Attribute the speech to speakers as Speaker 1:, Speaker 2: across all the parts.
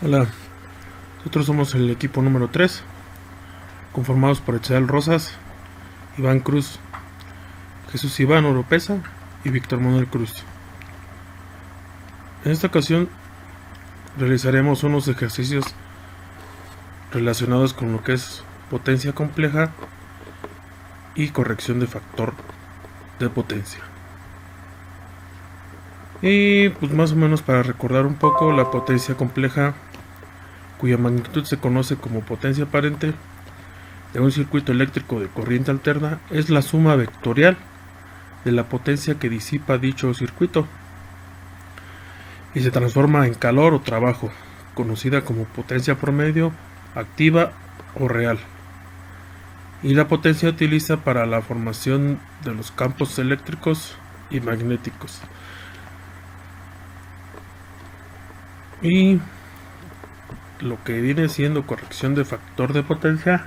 Speaker 1: Hola, nosotros somos el equipo número 3, conformados por Etzel Rosas, Iván Cruz, Jesús Iván Oropesa y Víctor Manuel Cruz. En esta ocasión realizaremos unos ejercicios relacionados con lo que es potencia compleja y corrección de factor de potencia. Y pues más o menos para recordar un poco, la potencia compleja, cuya magnitud se conoce como potencia aparente de un circuito eléctrico de corriente alterna, es la suma vectorial de la potencia que disipa dicho circuito y se transforma en calor o trabajo, conocida como potencia promedio, activa o real. Y la potencia utiliza para la formación de los campos eléctricos y magnéticos. Y lo que viene siendo corrección de factor de potencia,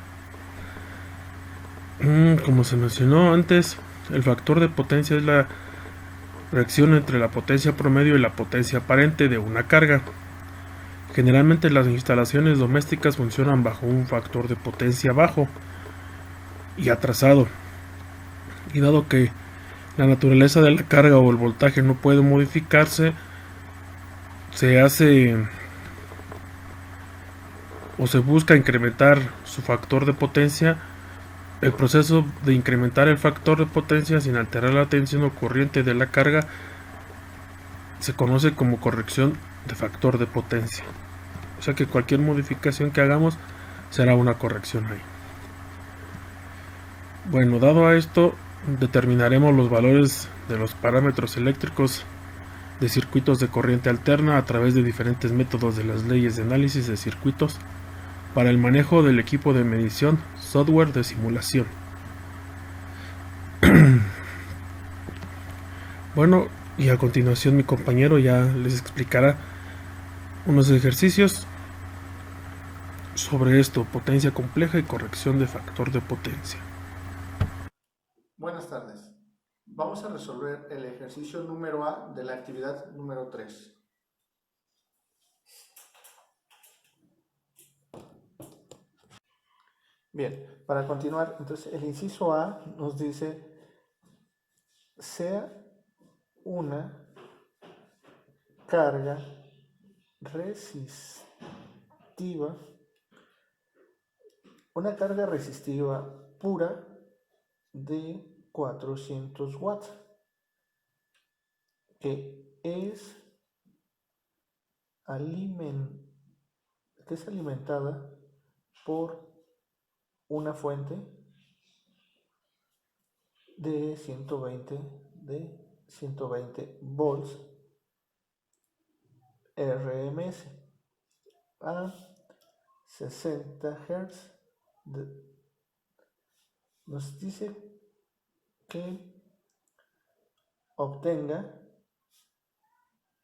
Speaker 1: como se mencionó antes, el factor de potencia es la reacción entre la potencia promedio y la potencia aparente de una carga. Generalmente las instalaciones domésticas funcionan bajo un factor de potencia bajo y atrasado, y dado que la naturaleza de la carga o el voltaje no puede modificarse, se hace o se busca incrementar su factor de potencia. El proceso de incrementar el factor de potencia sin alterar la tensión o corriente de la carga se conoce como corrección de factor de potencia. O sea que cualquier modificación que hagamos será una corrección ahí. Bueno, dado a esto, determinaremos los valores de los parámetros eléctricos de circuitos de corriente alterna a través de diferentes métodos de las leyes de análisis de circuitos para el manejo del equipo de medición, software de simulación. Bueno, y a continuación mi compañero ya les explicará unos ejercicios sobre esto, potencia compleja y corrección de factor de potencia.
Speaker 2: Buenas tardes. Vamos a resolver el ejercicio número A de la actividad número 3. Bien, para continuar, entonces el inciso A nos dice sea una carga resistiva, pura de 400 watts, que es alimentada por una fuente de 120 volts RMS a 60 Hz. Nos dice que obtenga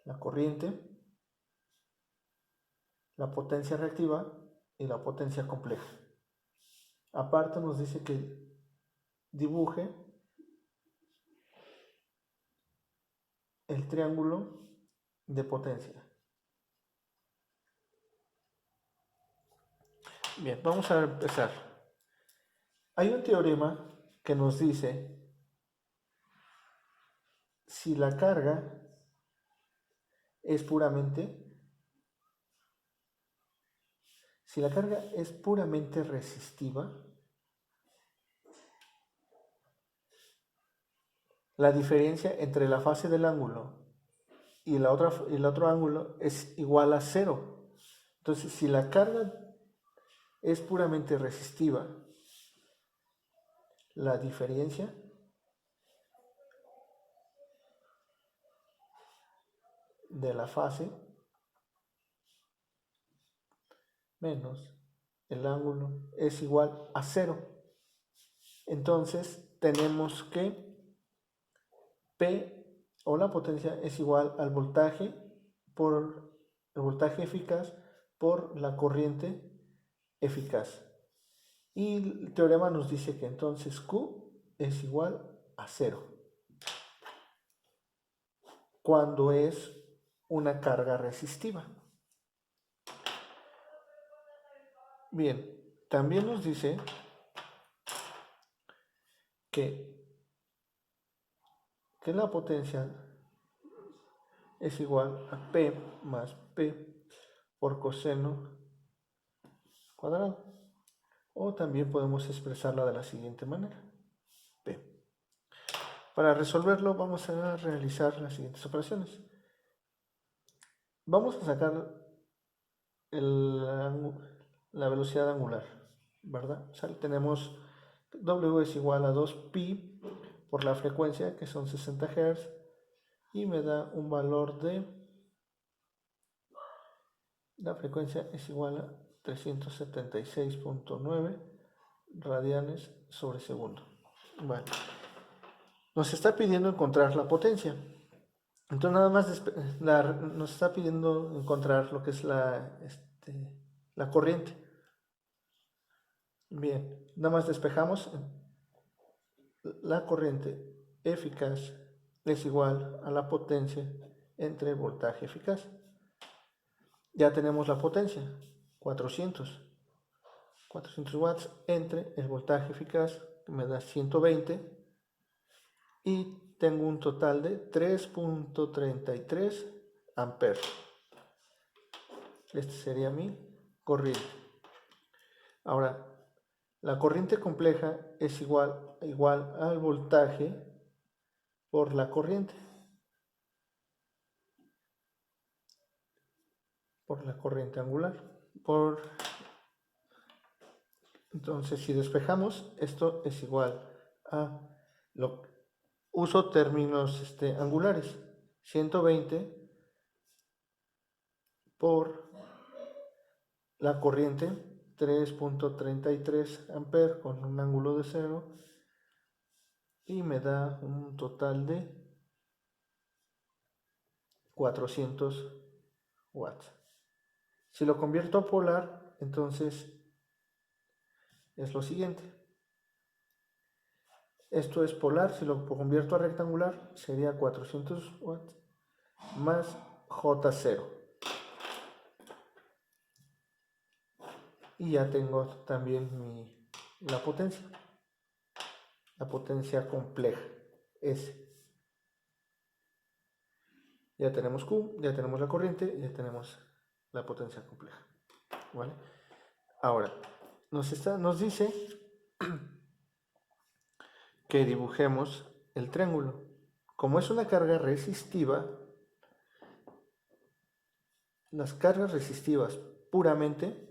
Speaker 2: la corriente, la potencia reactiva y la potencia compleja. Aparte nos dice que dibuje el triángulo de potencia. Bien, vamos a empezar. Hay un teorema que nos dice si la carga es puramente resistiva, la diferencia entre la fase del ángulo y el otro ángulo es igual a 0. Entonces, si la carga es puramente resistiva, la diferencia de la fase menos el ángulo es igual a 0. Entonces, tenemos que P o la potencia es igual al voltaje por el voltaje eficaz por la corriente eficaz. Y el teorema nos dice que entonces Q es igual a 0 cuando es una carga resistiva. Bien, también nos dice que la potencia es igual a P más P por coseno cuadrado. O también podemos expresarla de la siguiente manera. P. Para resolverlo vamos a realizar las siguientes operaciones. Vamos a sacar la velocidad angular, ¿verdad? O sea, tenemos W es igual a 2pi por la frecuencia, que son 60 Hz, y me da un valor de, la frecuencia es igual a 376.9 radianes sobre segundo. Vale. Nos está pidiendo encontrar la potencia. Entonces nada más nos está pidiendo encontrar lo que es la corriente. Bien, nada más despejamos. La corriente eficaz es igual a la potencia entre el voltaje eficaz. Ya tenemos la potencia, 400 watts entre el voltaje eficaz, que me da 120, y tengo un total de 3.33 amperes. Este sería mi corriente. Ahora, la corriente compleja es igual al voltaje por la corriente. Por la corriente angular. Entonces, si despejamos, esto es igual a uso términos angulares. 120 por la corriente, 3.33 amperes con un ángulo de 0, y me da un total de 400 watts. Si lo convierto a polar, entonces es lo siguiente. Esto es polar, si lo convierto a rectangular sería 400 watts más J0. Y ya tengo también la potencia compleja, S. Ya tenemos Q, ya tenemos la corriente, ya tenemos la potencia compleja. ¿Vale? Ahora, nos dice que dibujemos el triángulo. Como es una carga resistiva, las cargas resistivas puramente,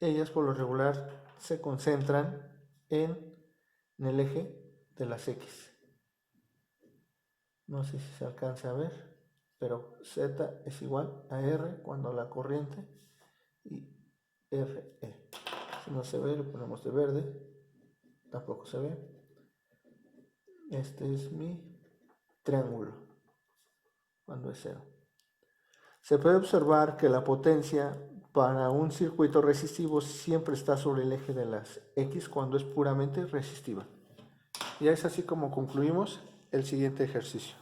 Speaker 2: ellas por lo regular se concentran en el eje de las X. No sé si se alcanza a ver, pero Z es igual a R cuando la corriente y RE. Si no se ve, lo ponemos de verde, tampoco se ve. Este es mi triángulo cuando es 0. Se puede observar que la potencia para un circuito resistivo siempre está sobre el eje de las X cuando es puramente resistiva. Y es así como concluimos el siguiente ejercicio.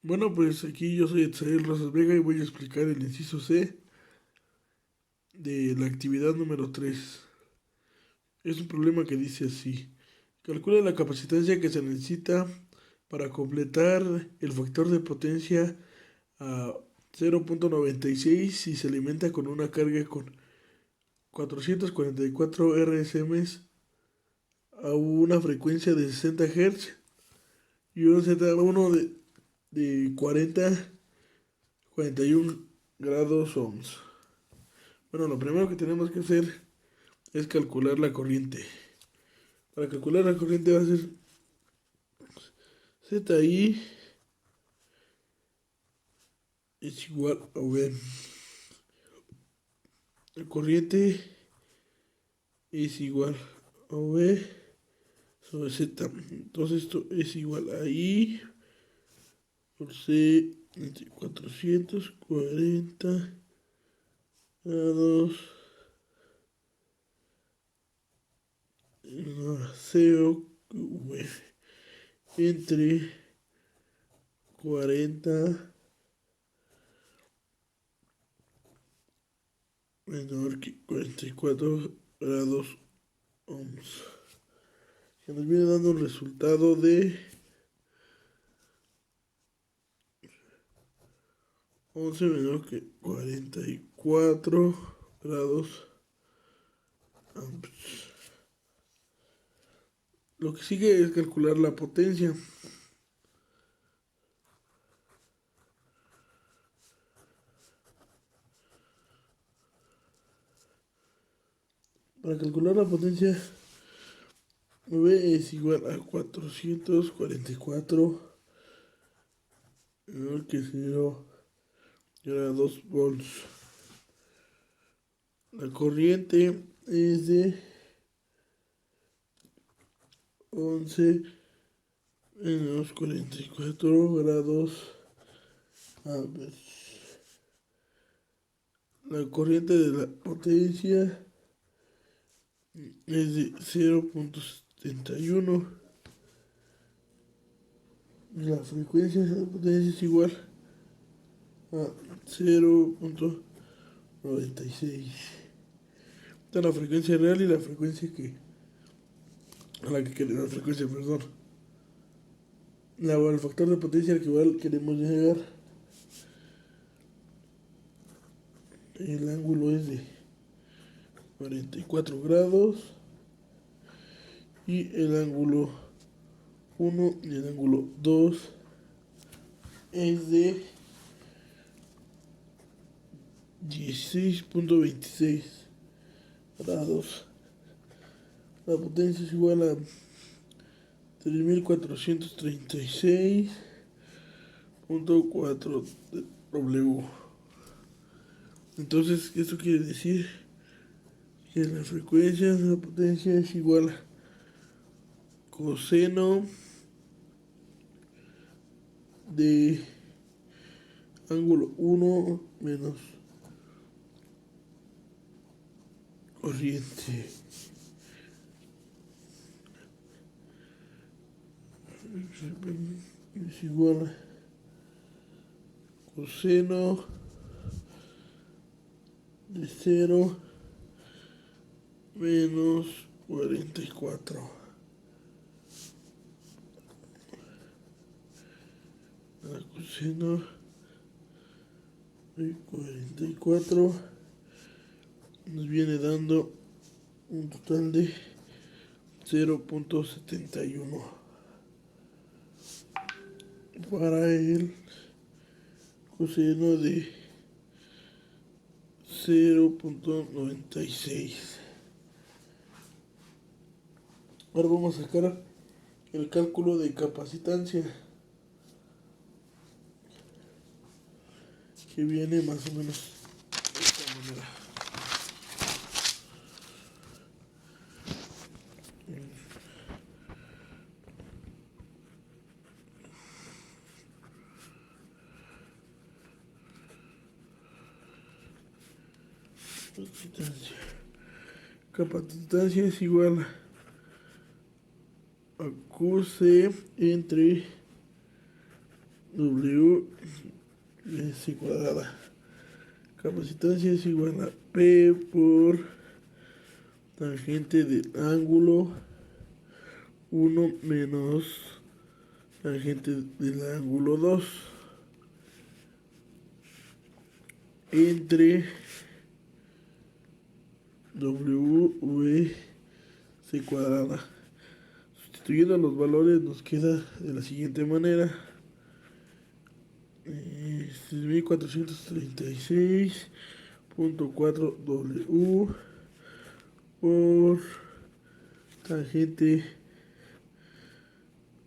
Speaker 1: Bueno, pues aquí yo soy Etzael Rosas Vega y voy a explicar el inciso C de la actividad número 3. Es un problema que dice así. Calcula la capacitancia que se necesita para completar el factor de potencia a 0.96 si se alimenta con una carga con 444 RSM a una frecuencia de 60 Hz y un Z1 de 41 grados ohms. Bueno, lo primero que tenemos que hacer es calcular la corriente. Para calcular la corriente va a ser ZI es igual a V. La corriente es igual a V sobre Z. Entonces esto es igual a I por C entre 440 grados 0 V entre 40 menor que 44 grados ohms, que nos viene dando un resultado de 11 menor que 44 grados ohms. Lo que sigue es calcular la potencia. Para calcular la potencia, V es igual a 444 menor que 0 grados volts. La corriente es de 11 menos 44 grados amperes. La corriente de la potencia es de 0.71. La frecuencia de la potencia es igual a 0.96. Esta es la frecuencia real y la frecuencia la frecuencia, perdón. El factor de potencia al que queremos llegar. El ángulo es de 44 grados y el ángulo 1 y el ángulo 2 es de 16.26 grados. La potencia es igual a 3436.4 W. Entonces, eso quiere decir que la frecuencia de la potencia es igual a coseno de ángulo 1 menos corriente. Es igual a coseno de 0 menos 44. La coseno de 44 nos viene dando un total de 0.71. Para el coseno de 0.96. Ahora vamos a sacar el cálculo de capacitancia, que viene más o menos de esta manera. Capacitancia es igual a QC entre W S cuadrada. Capacitancia es igual a P por tangente del ángulo 1 menos tangente del ángulo 2 entre W C cuadrada. Sustituyendo los valores nos queda de la siguiente manera: 6436.4 W por tangente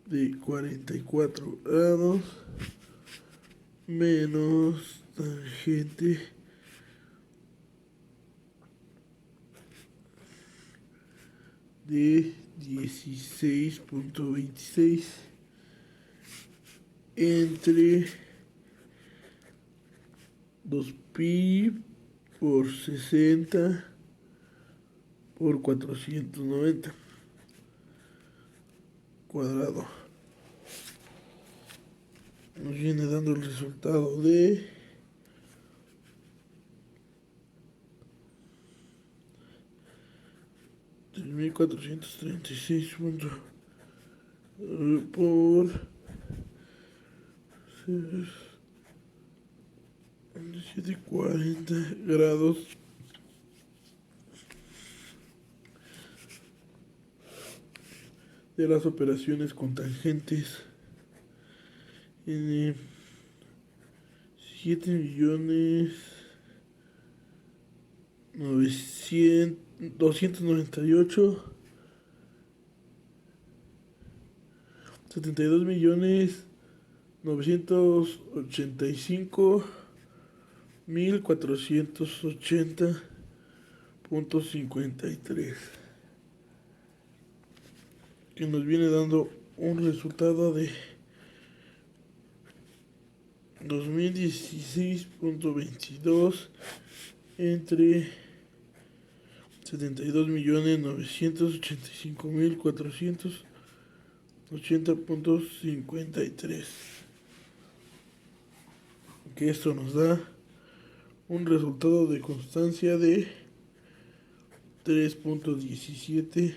Speaker 1: de 44 grados menos tangente de 16.26 entre 2pi por 60 por 490 cuadrado. Nos viene dando el resultado de 1436 por 740 grados de las operaciones con tangentes en 7 millones 298 72 millones 985 1480.53, que nos viene dando un resultado de 2016.22 entre 72.985.480.53, que esto nos da un resultado de constancia de 3.17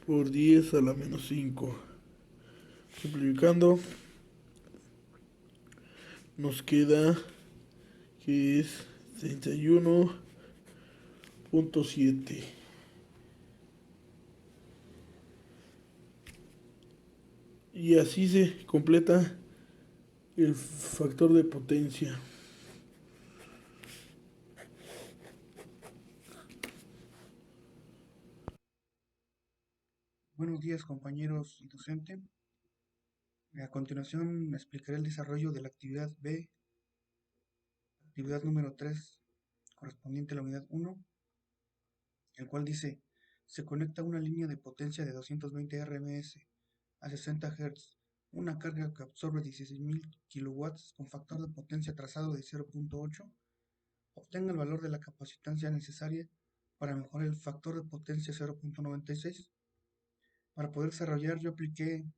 Speaker 1: por 10 a la menos 5. Simplificando, nos queda que es 31.7. Y así se completa el factor de potencia.
Speaker 3: Buenos días, compañeros y docente. A continuación explicaré el desarrollo de la actividad B, actividad número 3, correspondiente a la unidad 1, el cual dice: se conecta una línea de potencia de 220 RMS a 60 Hz, una carga que absorbe 16.000 kilowatts con factor de potencia trazado de 0.8. Obtenga el valor de la capacitancia necesaria para mejorar el factor de potencia 0.96. Para poder desarrollar, yo apliqué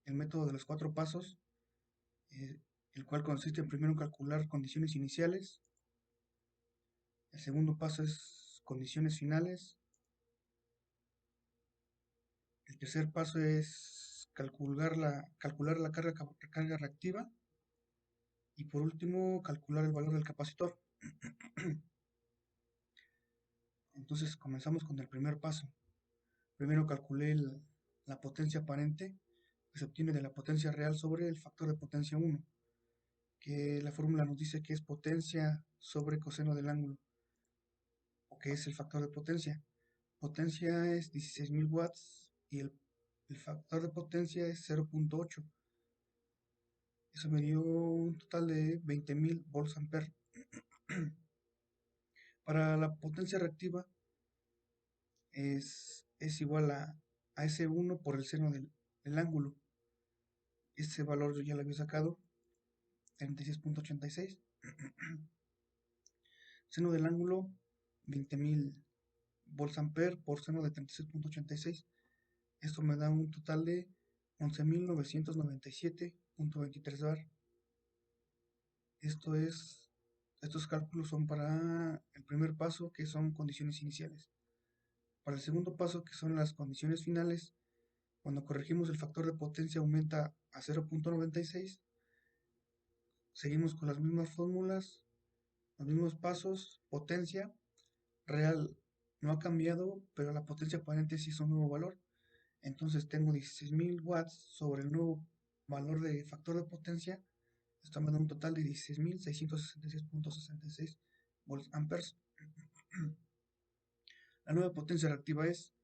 Speaker 3: el método de los 4 pasos, el cual consiste en primero calcular condiciones iniciales, el segundo paso es condiciones finales, el tercer paso es calcular la carga reactiva y por último calcular el valor del capacitor. Entonces comenzamos con el primer paso. Primero calculé la potencia aparente que se obtiene de la potencia real sobre el factor de potencia 1, que la fórmula nos dice que es potencia sobre coseno del ángulo, o que es el factor de potencia. Potencia es 16.000 watts y el factor de potencia es 0.8. Eso me dio un total de 20.000 volts ampere. Para la potencia reactiva es igual a S1 por el seno del ángulo. Ese valor yo ya lo había sacado, 36.86. Seno del ángulo, 20.000 volts ampere por seno de 36.86. Esto me da un total de 11.997.23 bar. Estos cálculos son para el primer paso, que son condiciones iniciales. Para el segundo paso, que son las condiciones finales, cuando corregimos el factor de potencia aumenta a 0.96. Seguimos con las mismas fórmulas, los mismos pasos. Potencia real no ha cambiado, pero la potencia aparente sí es un nuevo valor. Entonces tengo 16.000 watts sobre el nuevo valor de factor de potencia. Esto me da un total de 16.666.66 volts amperes. La nueva potencia reactiva es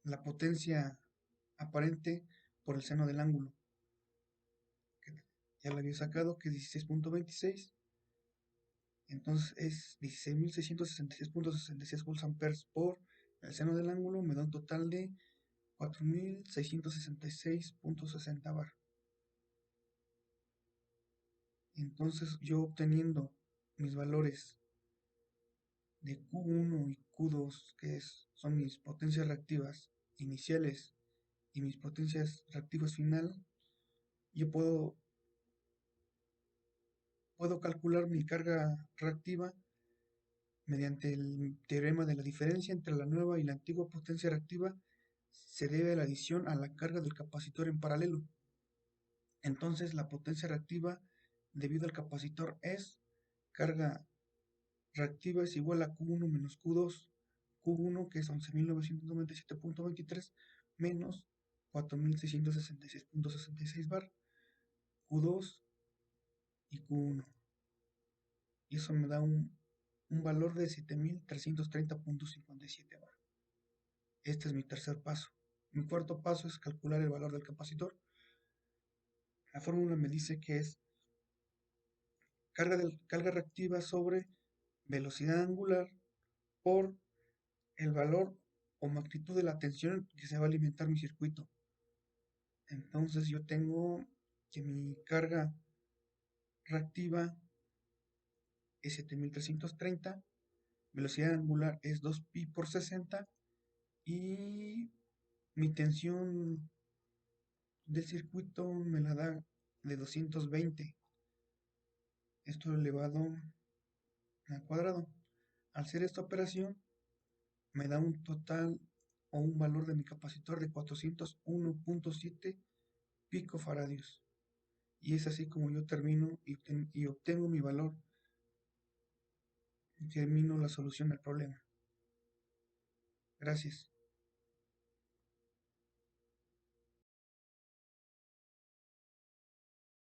Speaker 3: la potencia aparente por el seno del ángulo, que ya lo había sacado, que es 16.26. Entonces es 16.666.66 volts amperes por el seno del ángulo, me da un total de 4.666.60 bar. Entonces yo obteniendo mis valores de Q1 y Q2, son mis potencias reactivas iniciales y mis potencias reactivas final, yo puedo calcular mi carga reactiva Mediante el teorema de la diferencia entre la nueva y la antigua potencia reactiva, se debe a la adición a la carga del capacitor en paralelo. Entonces, la potencia reactiva debido al capacitor es carga reactiva es igual a Q1 menos Q2, Q1 que es 11.997.23 menos 4.666.66 bar, Q2 y Q1. Y eso me da un valor de 7.330.57 bar. Este es mi tercer paso. Mi cuarto paso es calcular el valor del capacitor. La fórmula me dice que es carga reactiva sobre velocidad angular por el valor o magnitud de la tensión que se va a alimentar mi circuito. Entonces yo tengo que mi carga reactiva es 7.330, velocidad angular es 2pi por 60 y mi tensión del circuito me la da de 220. Esto elevado al cuadrado. Al hacer esta operación me da un total o un valor de mi capacitor de 401.7 picofaradios. Y es así como yo termino y obtengo mi valor y termino la solución del problema. Gracias.